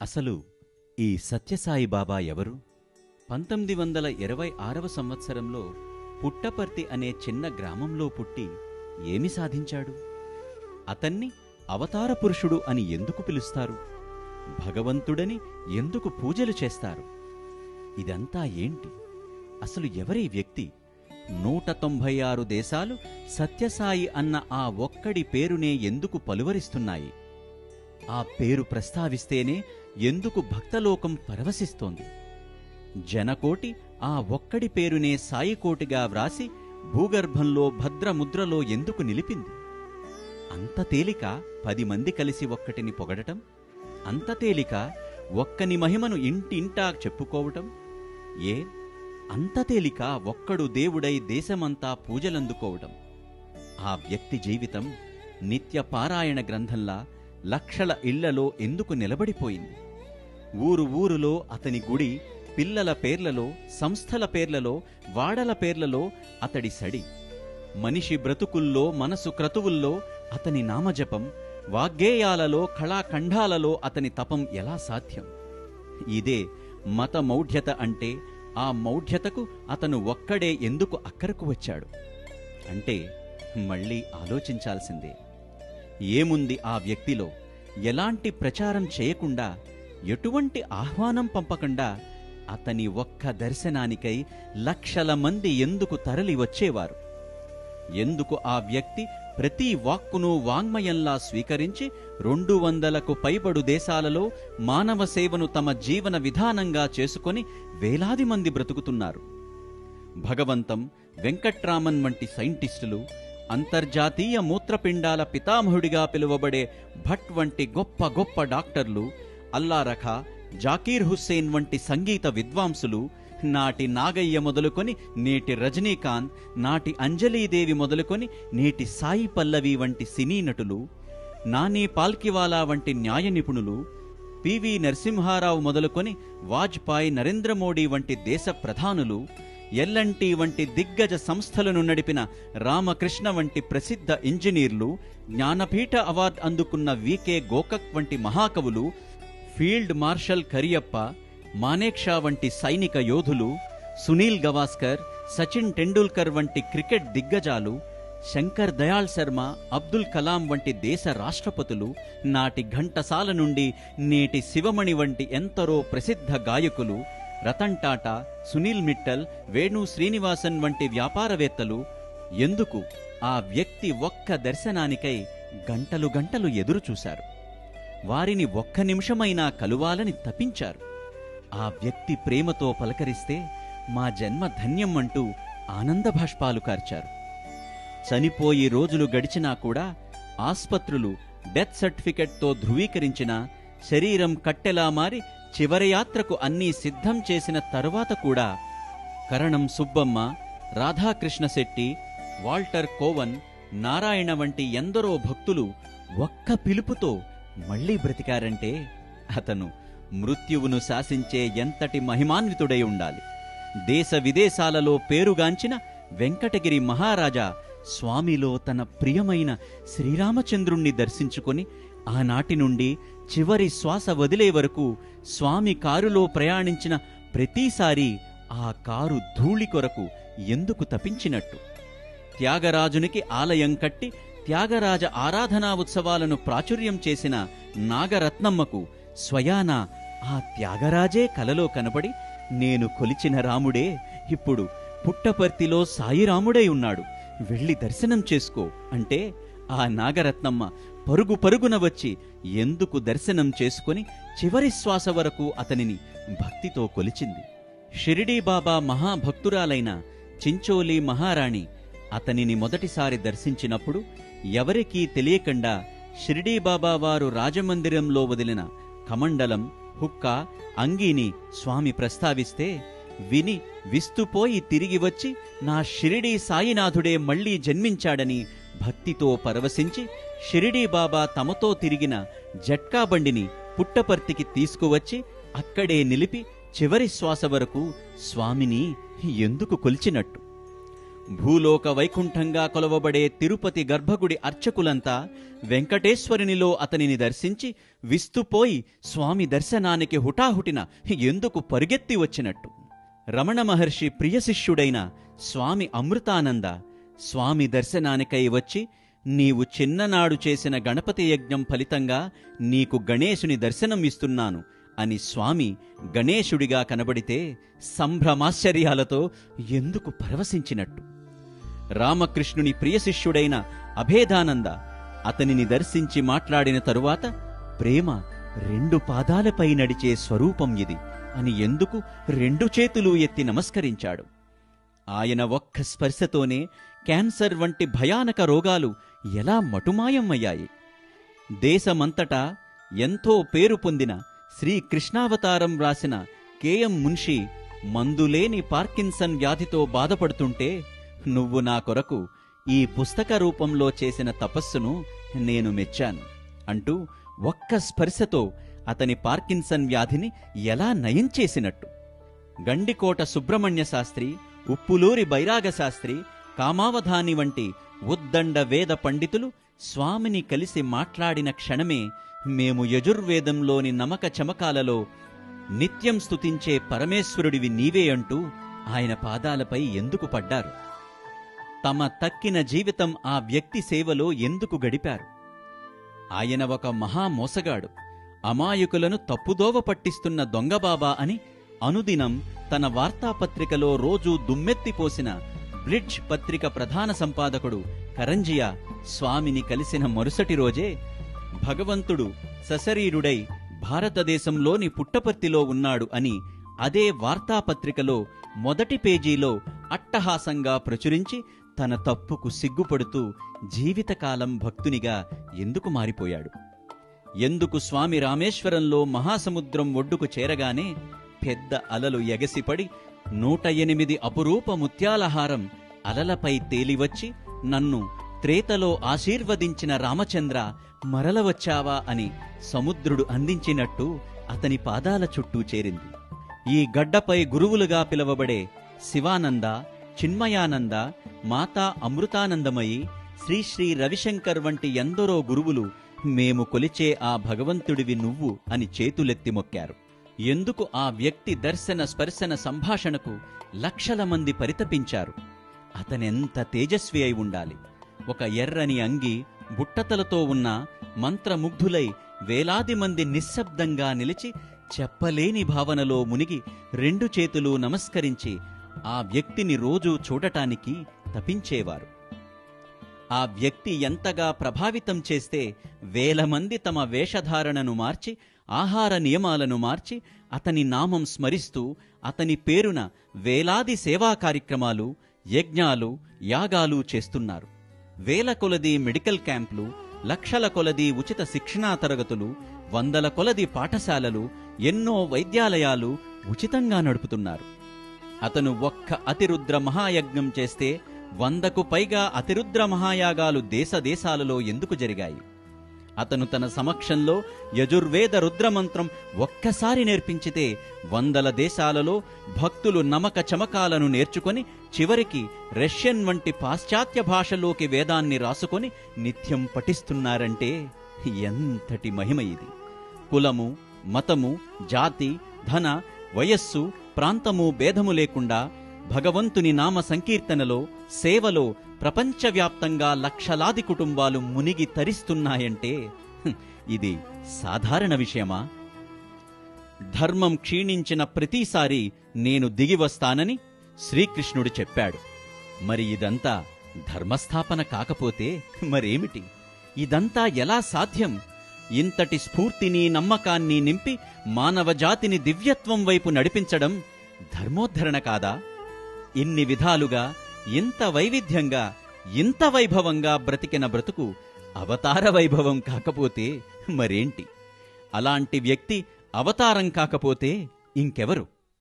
అసలు ఈ సత్యసాయి బాబా ఎవరు? 1926వ సంవత్సరంలో పుట్టపర్తి అనే చిన్న గ్రామంలో పుట్టి ఏమి సాధించాడు? అతన్ని అవతార పురుషుడు అని ఎందుకు పిలుస్తారు? భగవంతుడని ఎందుకు పూజలు చేస్తారు? ఇదంతా ఏంటి? అసలు ఎవరీ వ్యక్తి? 196 దేశాలు సత్యసాయి అన్న ఆ ఒక్కడి పేరునే ఎందుకు పలువరిస్తున్నాయి? ఆ పేరు ప్రస్తావిస్తేనే ఎందుకు భక్తలోకం పరవశిస్తోంది? జనకోటి ఆ ఒక్కడి పేరునే సాయికోటిగా వ్రాసి భూగర్భంలో భద్రముద్రలో ఎందుకు నిలిపింది? అంత తేలిక 10 మంది కలిసి ఒక్కటిని పొగడటం? అంత తేలిక ఒక్కని మహిమను ఇంటింటా చెప్పుకోవటం? ఏ అంత తేలిక ఒక్కడు దేవుడై దేశమంతా పూజలందుకోవటం? ఆ వ్యక్తి జీవితం నిత్య పారాయణ గ్రంథంలా లక్షల ఇళ్లలో ఎందుకు నిలబడిపోయింది? ఊరు ఊరులో అతని గుడి, పిల్లల పేర్లలో, సంస్థల పేర్లలో, వాడల పేర్లలో అతడి సడి. మనిషి బ్రతుకుల్లో, మనసు క్రతువుల్లో అతని నామజపం, వాగ్గేయాలలో, కళాఖండాలలో అతని తపం ఎలా సాధ్యం? ఇదే మత మౌఢ్యత అంటే ఆ మౌఢ్యతకు అతను ఒక్కడే ఎందుకు అక్కరకు వచ్చాడు? అంటే మళ్ళీ ఆలోచించాల్సిందే. ఏముంది ఆ వ్యక్తిలో? ఎలాంటి ప్రచారం చేయకుండా, ఎటువంటి ఆహ్వానం పంపకుండా అతని ఒక్క దర్శనానికై లక్షల మంది ఎందుకు తరలి వచ్చేవారు? ఎందుకు ఆ వ్యక్తి ప్రతి వాక్కును వాంగ్మయంలా స్వీకరించి 200కు పైబడు దేశాలలో మానవ సేవను తమ జీవన విధానంగా చేసుకొని వేలాది మంది బ్రతుకుతున్నారు? భగవంతం, వెంకట్రామన్ వంటి సైంటిస్టులు, అంతర్జాతీయ మూత్రపిండాల పితామహుడిగా పిలువబడే భట్ వంటి గొప్ప గొప్ప డాక్టర్లు, అల్లారఖా, జాకీర్ హుస్సేన్ వంటి సంగీత విద్వాంసులు, నాటి నాగయ్య మొదలుకొని నేటి రజనీకాంత్, నాటి అంజలీదేవి మొదలుకొని నేటి సాయి పల్లవి వంటి సినీ నటులు, నాని పాల్కివాలా వంటి న్యాయ నిపుణులు, పివి నరసింహారావు మొదలుకొని వాజ్పాయ్, నరేంద్ర మోడీ వంటి దేశ ప్రధానులు, ఎల్ఎన్టీ వంటి దిగ్గజ సంస్థలను నడిపిన రామకృష్ణ వంటి ప్రసిద్ధ ఇంజనీర్లు, జ్ఞానపీఠ అవార్డు అందుకున్న వికే గోకక్ వంటి మహాకవులు, ఫీల్డ్ మార్షల్ కరియప్ప, మానేక్షా వంటి సైనిక యోధులు, సునీల్ గవాస్కర్, సచిన్ టెండూల్కర్ వంటి క్రికెట్ దిగ్గజాలు, శంకర్ దయాళ్ శర్మ, అబ్దుల్ కలాం వంటి దేశ రాష్ట్రపతులు, నాటి ఘంటసాల నుండి నేటి శివమణి వంటి ఎందరో ప్రసిద్ధ గాయకులు, రతన్ టాటా, సునీల్ మిట్టల్, వేణు శ్రీనివాసన్ వంటి వ్యాపారవేత్తలు ఎందుకు ఆ వ్యక్తి ఒక్క దర్శనానికై గంటలు గంటలు ఎదురుచూశారు? వారిని ఒక్క నిమిషమైనా కలువాలని తపించారు. ఆ వ్యక్తి ప్రేమతో పలకరిస్తే మా జన్మ ధన్యం అంటూ ఆనందభాష్పాలు కార్చారు. చనిపోయి రోజులు గడిచినా కూడా ఆస్పత్రులు డెత్ సర్టిఫికెట్తో ధృవీకరించిన శరీరం కట్టెలా మారి చివరి యాత్రకు అన్నీ సిద్ధం చేసిన తరువాత కూడా కరణం సుబ్బమ్మ, రాధాకృష్ణ శెట్టి, వాల్టర్ కోవన్, నారాయణ వంటి ఎందరో భక్తులు ఒక్క పిలుపుతో మళ్లీ బ్రతికారంటే అతను మృత్యువును శాసించే ఎంతటి మహిమాన్వితుడై ఉండాలి. దేశ విదేశాలలో పేరుగాంచిన వెంకటగిరి మహారాజా స్వామిలో తన ప్రియమైన శ్రీరామచంద్రుణ్ణి దర్శించుకొని ఆనాటి నుండి చివరి శ్వాస వదిలే వరకు స్వామి కారులో ప్రయాణించిన ప్రతిసారి ఆ కారు ధూళి కొరకు ఎందుకు తపించినట్టు? త్యాగరాజునికి ఆలయం కట్టి త్యాగరాజ ఆరాధనా ఉత్సవాలను ప్రాచుర్యం చేసిన నాగరత్నమ్మకు స్వయాన ఆ త్యాగరాజే కలలో కనబడి, నేను కొలిచిన రాముడే ఇప్పుడు పుట్టపర్తిలో సాయిరాముడై ఉన్నాడు, వెళ్ళి దర్శనం చేసుకో అంటే ఆ నాగరత్నమ్మ పరుగు పరుగున వచ్చి ఎందుకు దర్శనం చేసుకుని చివరి శ్వాస వరకు అతనిని భక్తితో కొలిచింది? షిరిడీ బాబా మహాభక్తురాలైన చించోలి మహారాణి అతనిని మొదటిసారి దర్శించినప్పుడు ఎవరికీ తెలియకుండా షిరిడీ బాబా వారు రాజమందిరంలో వదిలిన కమండలం, హుక్కా, అంగీని స్వామి ప్రస్తావిస్తే విని విస్తుపోయి తిరిగి వచ్చి నా షిరిడీ సాయినాథుడే మళ్లీ జన్మించాడని భక్తితో పరవశించి షిరిడీ బాబా తమతో తిరిగిన జట్కా బండిని పుట్టపర్తికి తీసుకువచ్చి అక్కడే నిలిపి చివరి శ్వాస వరకు స్వామిని ఎందుకు కొలిచినట్టు? భూలోక వైకుంఠంగా కొలవబడే తిరుపతి గర్భగుడి అర్చకులంతా వెంకటేశ్వరునిలో అతనిని దర్శించి విస్తుపోయి స్వామి దర్శనానికి హుటాహుటిన ఎందుకు పరుగెత్తి వచ్చినట్టు. రమణ మహర్షి ప్రియ శిష్యుడైన స్వామి అమృతానంద స్వామి దర్శనానికై వచ్చి, నీవు చిన్ననాడు చేసిన గణపతి యజ్ఞం ఫలితంగా నీకు గణేశుని దర్శనం ఇస్తున్నాను అని స్వామి గణేశుడిగా కనబడితే సంభ్రమాశ్చర్యాలతో ఎందుకు పరవశించినట్టు. రామకృష్ణుని ప్రియ శిష్యుడైన అభేదానంద అతనిని దర్శించి మాట్లాడిన తరువాత, ప్రేమ 2 పాదాలపై నడిచే స్వరూపం ఇది అని ఎందుకు 2 చేతులు ఎత్తి నమస్కరించాడు. ఆయన ఒక్క స్పర్శతోనే క్యాన్సర్ వంటి భయానక రోగాలు ఎలా మటుమాయమయ్యాయి. దేశమంతటా ఎంతో పేరు పొందిన శ్రీకృష్ణావతారం రాసిన కెఎం మున్షి మందులేని పార్కిన్సన్ వ్యాధితో బాధపడుతుంటే, నువ్వు నా కొరకు ఈ పుస్తక రూపంలో చేసిన తపస్సును నేను మెచ్చాను అంటూ ఒక్క స్పర్శతో అతని పార్కిన్సన్ వ్యాధిని ఎలా నయం చేసినట్టు. గండికోట సుబ్రహ్మణ్య శాస్త్రి, ఉప్పులూరి బైరాగ శాస్త్రి, కామావధాని వంటి ఉద్దండ వేద పండితులు స్వామిని కలిసి మాట్లాడిన క్షణమే మేము యజుర్వేదంలోని నమక చమకాలలో నిత్యం స్తుతించే పరమేశ్వరుడివి నీవే అంటూ ఆయన పాదాలపై ఎందుకు పడ్డారు. తమ తక్కిన జీవితం ఆ వ్యక్తి సేవలో ఎందుకు గడిపారు. ఆయన ఒక మహామోసగాడు, అమాయకులను తప్పుదోవ పట్టిస్తున్న దొంగబాబా అని అనుదినం తన వార్తాపత్రికలో రోజూ దుమ్మెత్తిపోసిన బ్లిడ్జ్ పత్రిక ప్రధాన సంపాదకుడు కరంజియా స్వామిని కలిసిన మరుసటి రోజే భగవంతుడు సశరీరుడై భారతదేశంలోని పుట్టపర్తిలో ఉన్నాడు అని అదే వార్తాపత్రికలో మొదటి పేజీలో అట్టహాసంగా ప్రచురించి తన తప్పుకు సిగ్గుపడుతూ జీవితకాలం భక్తునిగా ఎందుకు మారిపోయాడు. ఎందుకు స్వామి రామేశ్వరంలో మహాసముద్రం ఒడ్డుకు చేరగానే పెద్ద అలలు ఎగసిపడి 108 అపురూప ముత్యాలహారం అలలపై తేలివచ్చి, నన్ను త్రేతలో ఆశీర్వదించిన రామచంద్ర మరలవచ్చావా అని సముద్రుడు అందించినట్టు అతని పాదాల చుట్టూ చేరింది. ఈ గడ్డపై గురువులుగా పిలవబడే శివానంద, చిన్మయానంద, మాతా అమృతానందమయి, శ్రీ రవిశంకర్ వంటి ఎందరో గురువులు మేము కొలిచే ఆ భగవంతుడివి నువ్వు అని చేతులెత్తి మొక్కారు. ఎందుకు ఆ వ్యక్తి దర్శన స్పర్శన సంభాషణకు లక్షల మంది పరితపించారు. అతనెంత తేజస్వి అయి ఉండాలి. ఒక ఎర్రని అంగి, బుట్టతలతో ఉన్న మంత్రముగ్ధులై వేలాది మంది నిశ్శబ్దంగా నిలిచి చెప్పలేని భావనలో మునిగి 2 చేతులు నమస్కరించి ఆ వ్యక్తిని రోజూ చూడటానికి తపించేవారు. ఆ వ్యక్తి ఎంతగా ప్రభావితం చేస్తే వేల మంది తమ వేషధారణను మార్చి, ఆహార నియమాలను మార్చి, అతని నామం స్మరిస్తూ అతని పేరున వేలాది సేవా కార్యక్రమాలు, యజ్ఞాలు, యాగాలు చేస్తున్నారు. వేల కొలది మెడికల్ క్యాంపులు, లక్షల కొలది ఉచిత శిక్షణా తరగతులు, వందల కొలది పాఠశాలలు, ఎన్నో వైద్యాలయాలు ఉచితంగా నడుపుతున్నారు. అతను ఒక్క అతిరుద్ర మహాయజ్ఞం చేస్తే 100కు పైగా అతిరుద్ర మహాయాగాలు దేశాలలో ఎందుకు జరిగాయి? అతను తన సమక్షంలో యజుర్వేద రుద్రమంత్రం ఒక్కసారి నేర్పించితే 100 దేశాలలో భక్తులు నమక చమకాలను నేర్చుకొని చివరికి రష్యన్ వంటి పాశ్చాత్య భాషలోకి వేదాన్ని రాసుకొని నిత్యం పఠిస్తున్నారంటే ఎంతటి మహిమ ఇది! కులము, మతము, జాతి, ధన, వయస్సు, ప్రాంతము భేదము లేకుండా భగవంతుని నామ సంకీర్తనలో, సేవలో ప్రపంచవ్యాప్తంగా లక్షలాది కుటుంబాలు మునిగి తరిస్తున్నాయంటే ఇది సాధారణ విషయమా? ధర్మం క్షీణించిన ప్రతిసారి నేను దిగివస్తానని శ్రీకృష్ణుడు చెప్పాడు. మరి ఇదంతా ధర్మస్థాపన కాకపోతే మరేమిటి? ఇదంతా ఎలా సాధ్యం? ఇంతటి స్ఫూర్తిని, నమ్మకాన్ని నింపి మానవజాతిని దివ్యత్వం వైపు నడిపించడం ధర్మోద్ధరణ కాదా? ఇన్ని విధాలుగా, ఇంత వైవిధ్యంగా, ఇంత వైభవంగా బ్రతికిన బ్రతుకు అవతార వైభవం కాకపోతే మరేంటి? అలాంటి వ్యక్తి అవతారం కాకపోతే ఇంకెవరు?